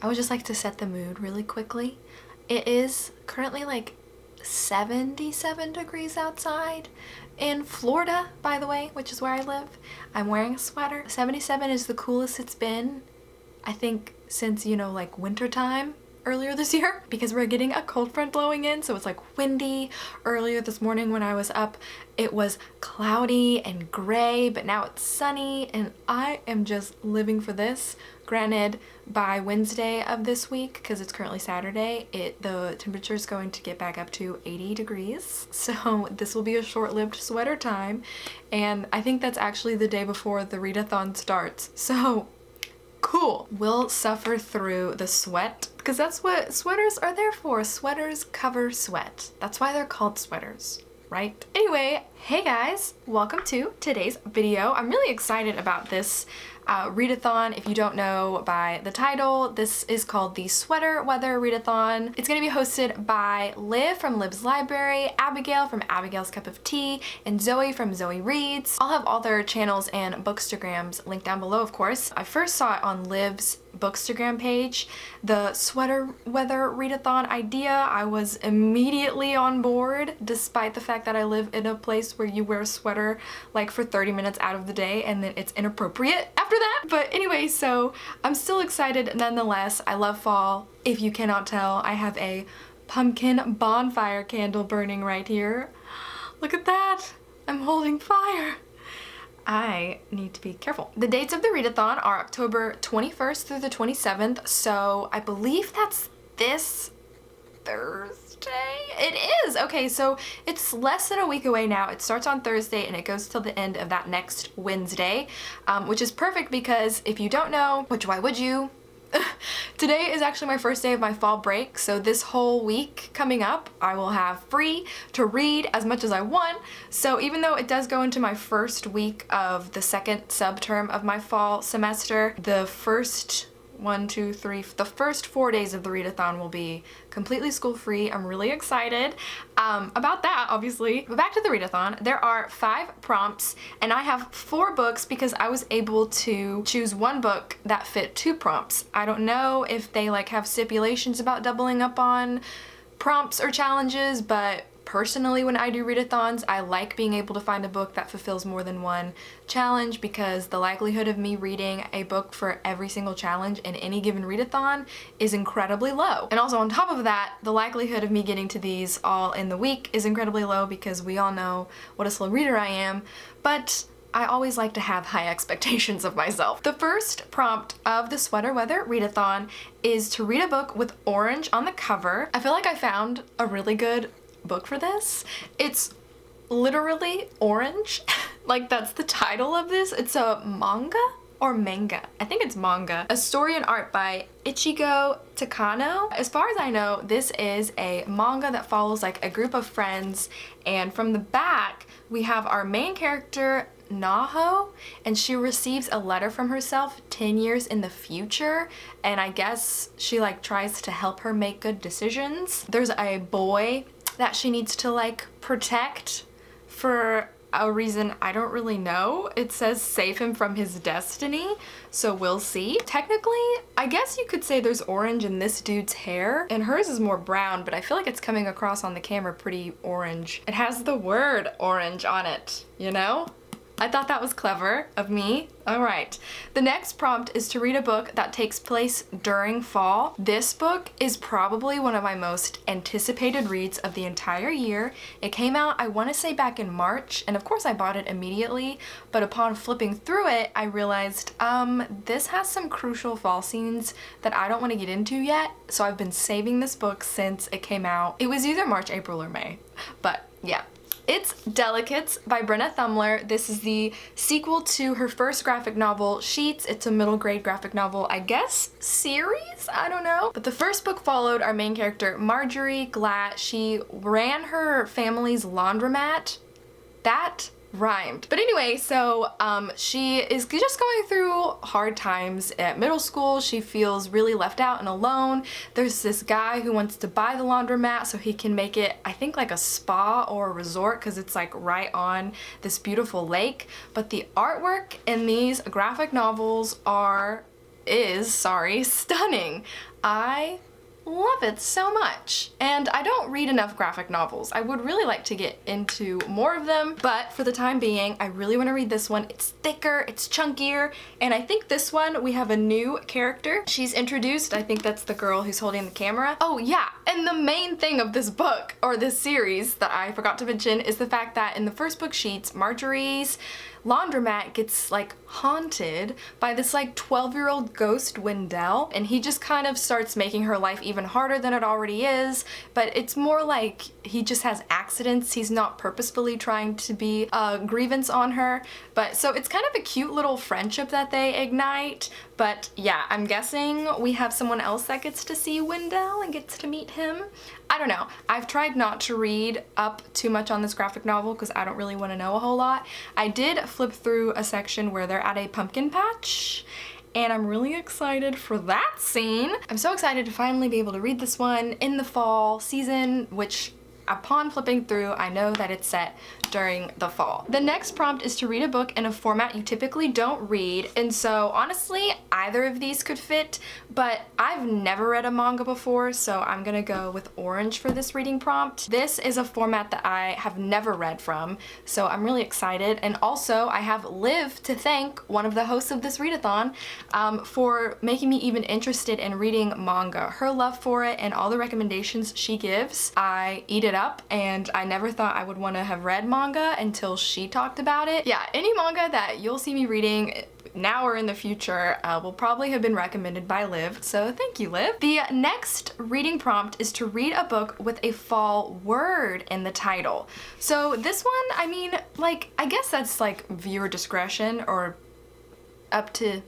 I would just like to set the mood really quickly. It is currently like 77 degrees outside in Florida, by the way, which is where I live. I'm wearing a sweater. 77 is the coolest it's been, I think, since, you know, like wintertime earlier this year, because we're getting a cold front blowing in, so it's like windy. Earlier this morning when I was up, it was cloudy and gray, but now it's sunny, and I am just living for this. Granted, by Wednesday of this week, because it's currently Saturday, the temperature is going to get back up to 80 degrees, so this will be a short-lived sweater time, and I think that's actually the day before the readathon starts, so cool. We'll suffer through the sweat, because that's what sweaters are there for. Sweaters cover sweat. That's why they're called sweaters, right? Anyway, hey guys, welcome to today's video. I'm really excited about this readathon. If you don't know by the title, this is called the Sweater Weather Readathon. It's going to be hosted by Liv from Liv's Library, Abigail from Abigail's Cup of Tea, and Zoe from Zoe Reads. I'll have all their channels and bookstagrams linked down below, of course. I first saw it on Liv's bookstagram page, the Sweater Weather Readathon idea. I was immediately on board, despite the fact that I live in a place where you wear a sweater like for 30 minutes out of the day and then it's inappropriate after that. But anyway, so I'm still excited nonetheless. I love fall. If you cannot tell, I have a pumpkin bonfire candle burning right here. Look at that! I'm holding fire. I need to be careful. The dates of the readathon are October 21st through the 27th, so I believe that's this Thursday? It is! Okay, so it's less than a week away now. It starts on Thursday and it goes till the end of that next Wednesday, which is perfect because if you don't know, which why would you? Today is actually my first day of my fall break, so this whole week coming up I will have free to read as much as I want. So even though it does go into my first week of the second subterm of my fall semester, the first the first 4 days of the readathon will be completely school-free. I'm really excited about that, obviously. But back to the readathon. There are 5 prompts, and I have 4 books because I was able to choose one book that fit 2 prompts. I don't know if they like have stipulations about doubling up on prompts or challenges, but personally, when I do readathons, I like being able to find a book that fulfills more than one challenge because the likelihood of me reading a book for every single challenge in any given readathon is incredibly low. And also on top of that, the likelihood of me getting to these all in the week is incredibly low because we all know what a slow reader I am, but I always like to have high expectations of myself. The first prompt of the Sweater Weather Readathon is to read a book with orange on the cover. I feel like I found a really good book for this. It's literally orange. Like that's the title of this. It's a manga or manga. I think it's manga. A story and art by Ichigo Takano. As far as I know, this is a manga that follows like a group of friends, and from the back we have our main character Naho, and she receives a letter from herself 10 years in the future, and I guess she like tries to help her make good decisions. There's a boy that she needs to like protect for a reason I don't really know. It says save him from his destiny, so we'll see. Technically, I guess you could say there's orange in this dude's hair, and hers is more brown, but I feel like it's coming across on the camera pretty orange. It has the word orange on it, you know? I thought that was clever of me. Alright, the next prompt is to read a book that takes place during fall. This book is probably one of my most anticipated reads of the entire year. It came out, I want to say back in March, and of course I bought it immediately, but upon flipping through it, I realized this has some crucial fall scenes that I don't want to get into yet, so I've been saving this book since it came out. It was either March, April, or May, but yeah. It's Delicates by Brenna Thumler. This is the sequel to her first graphic novel, Sheets. It's a middle grade graphic novel, I guess, series? I don't know. But the first book followed our main character, Marjorie Glatt. She ran her family's laundromat. That rhymed. But anyway, so she is just going through hard times at middle school. She feels really left out and alone. There's this guy who wants to buy the laundromat so he can make it, I think, like a spa or a resort because it's like right on this beautiful lake. But the artwork in these graphic novels are stunning. I love it so much. And I don't read enough graphic novels. I would really like to get into more of them, but for the time being, I really want to read this one. It's thicker, it's chunkier, and I think this one we have a new character. She's introduced. I think that's the girl who's holding the camera. Oh yeah, and the main thing of this book, or this series, that I forgot to mention is the fact that in the first book sheets, Marjorie's laundromat gets like haunted by this like 12-year-old ghost Wendell, and he just kind of starts making her life even harder than it already is, but it's more like he just has accidents. He's not purposefully trying to be a grievance on her, but so it's kind of a cute little friendship that they ignite. But yeah, I'm guessing we have someone else that gets to see Wendell and gets to meet him. I don't know. I've tried not to read up too much on this graphic novel because I don't really want to know a whole lot. I did flip through a section where they're at a pumpkin patch, and I'm really excited for that scene. I'm so excited to finally be able to read this one in the fall season, which upon flipping through, I know that it's set during the fall. The next prompt is to read a book in a format you typically don't read, and so honestly, either of these could fit, but I've never read a manga before, so I'm gonna go with orange for this reading prompt. This is a format that I have never read from, so I'm really excited, and also I have Liv to thank, one of the hosts of this readathon, for making me even interested in reading manga. Her love for it and all the recommendations she gives, I eat it up, and I never thought I would want to have read manga until she talked about it. Yeah, any manga that you'll see me reading now or in the future will probably have been recommended by Liv, so thank you, Liv. The next reading prompt is to read a book with a fall word in the title. So this one, I mean, like, I guess that's like viewer discretion, or up to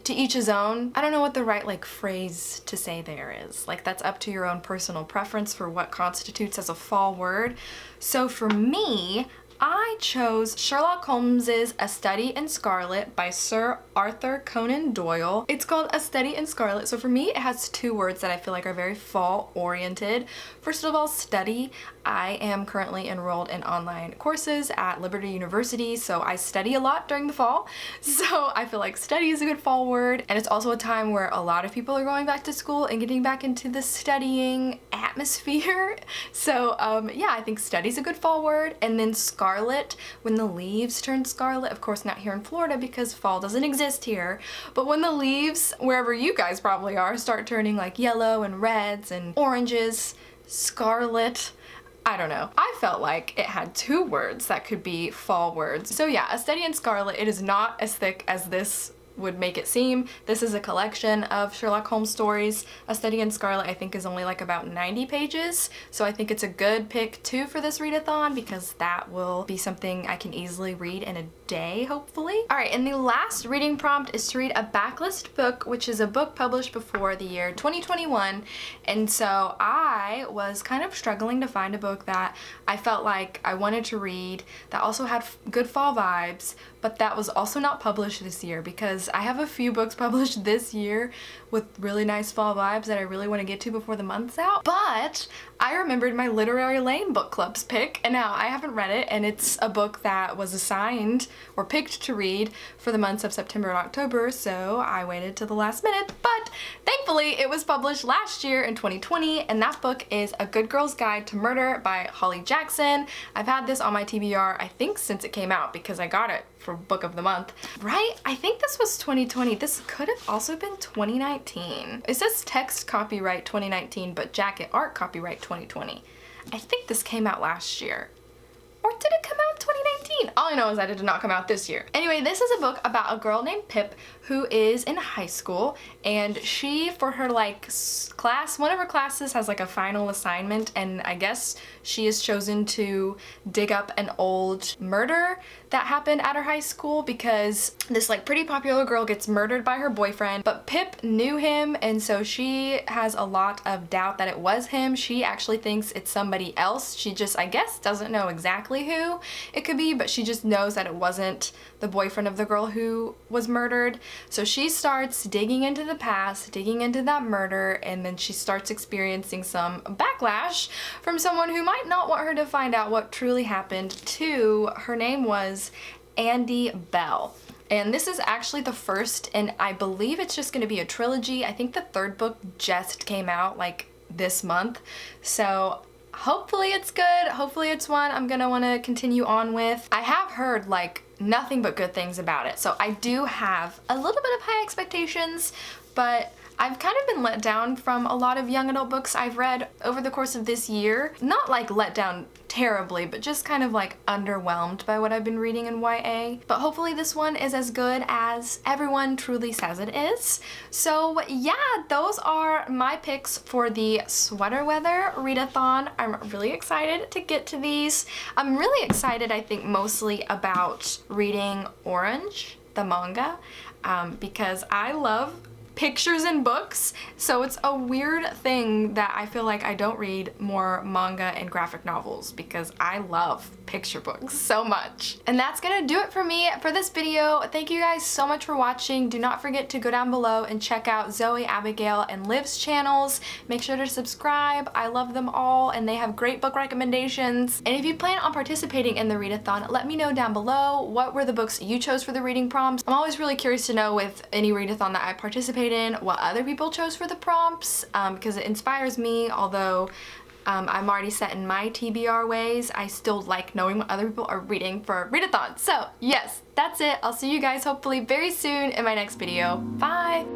each his own. I don't know what the right like phrase to say there is. Like, that's up to your own personal preference for what constitutes as a fall word. So for me, I chose Sherlock Holmes's A Study in Scarlet by Sir Arthur Conan Doyle. It's called A Study in Scarlet, so for me it has two words that I feel like are very fall oriented. First of all, study. I am currently enrolled in online courses at Liberty University, so I study a lot during the fall. So I feel like study is a good fall word, and it's also a time where a lot of people are going back to school and getting back into the studying atmosphere. So yeah, I think study's a good fall word. And then scarlet, when the leaves turn scarlet, of course not here in Florida because fall doesn't exist here, but when the leaves, wherever you guys probably are, start turning like yellow and reds and oranges, scarlet, I don't know. I felt like it had two words that could be fall words. So yeah, A Study in Scarlet, it is not as thick as this would make it seem. This is a collection of Sherlock Holmes stories. A Study in Scarlet, I think, is only like about 90 pages, so I think it's a good pick too for this readathon because that will be something I can easily read in a day, hopefully. Alright, and the last reading prompt is to read a backlist book, which is a book published before the year 2021, and so I was kind of struggling to find a book that I felt like I wanted to read that also had good fall vibes, but that was also not published this year, because I have a few books published this year with really nice fall vibes that I really want to get to before the month's out. But I remembered my Literary Lane book club's pick, and now I haven't read it, and it's a book that was assigned or picked to read for the months of September and October, so I waited till the last minute, but thankfully it was published last year in 2020, and that book is A Good Girl's Guide to Murder by Holly Jackson. I've had this on my TBR, I think, since it came out, because I got it for Book of the Month. Right? I think this was 2020. This could have also been 2019. It says text copyright 2019, but jacket art copyright 2020. I think this came out last year. Or did it come out in 2019? All I know is that it did not come out this year. Anyway, this is a book about a girl named Pip who is in high school, and she, for her like class, one of her classes has like a final assignment, and I guess she is chosen to dig up an old murder that happened at her high school, because this like pretty popular girl gets murdered by her boyfriend, but Pip knew him, and so she has a lot of doubt that it was him. She actually thinks it's somebody else. She just, I guess, doesn't know exactly who it could be, but she just knows that it wasn't the boyfriend of the girl who was murdered. So she starts digging into the past, digging into that murder, and then she starts experiencing some backlash from someone who might not want her to find out what truly happened to. Her name was Andy Bell. And this is actually the first, and I believe it's just gonna be a trilogy. I think the third book just came out like this month. So hopefully it's good. Hopefully it's one I'm gonna wanna continue on with. I have heard like nothing but good things about it. So I do have a little bit of high expectations, but I've kind of been let down from a lot of young adult books I've read over the course of this year. Not like let down terribly, but just kind of like underwhelmed by what I've been reading in YA. But hopefully this one is as good as everyone truly says it is. So yeah, those are my picks for the Sweater Weather Readathon. I'm really excited to get to these. I'm really excited, I think, mostly about reading Orange, the manga, because I love pictures in books, so it's a weird thing that I feel like I don't read more manga and graphic novels because I love picture books so much. And that's gonna do it for me for this video. Thank you guys so much for watching. Do not forget to go down below and check out Zoe, Abigail, and Liv's channels. Make sure to subscribe. I love them all and they have great book recommendations. And if you plan on participating in the readathon, let me know down below what were the books you chose for the reading prompts. I'm always really curious to know with any readathon that I participate in what other people chose for the prompts, because it inspires me. Although I'm already set in my TBR ways, I still like knowing what other people are reading for readathon. So yes, that's it. I'll see you guys hopefully very soon in my next video. Bye!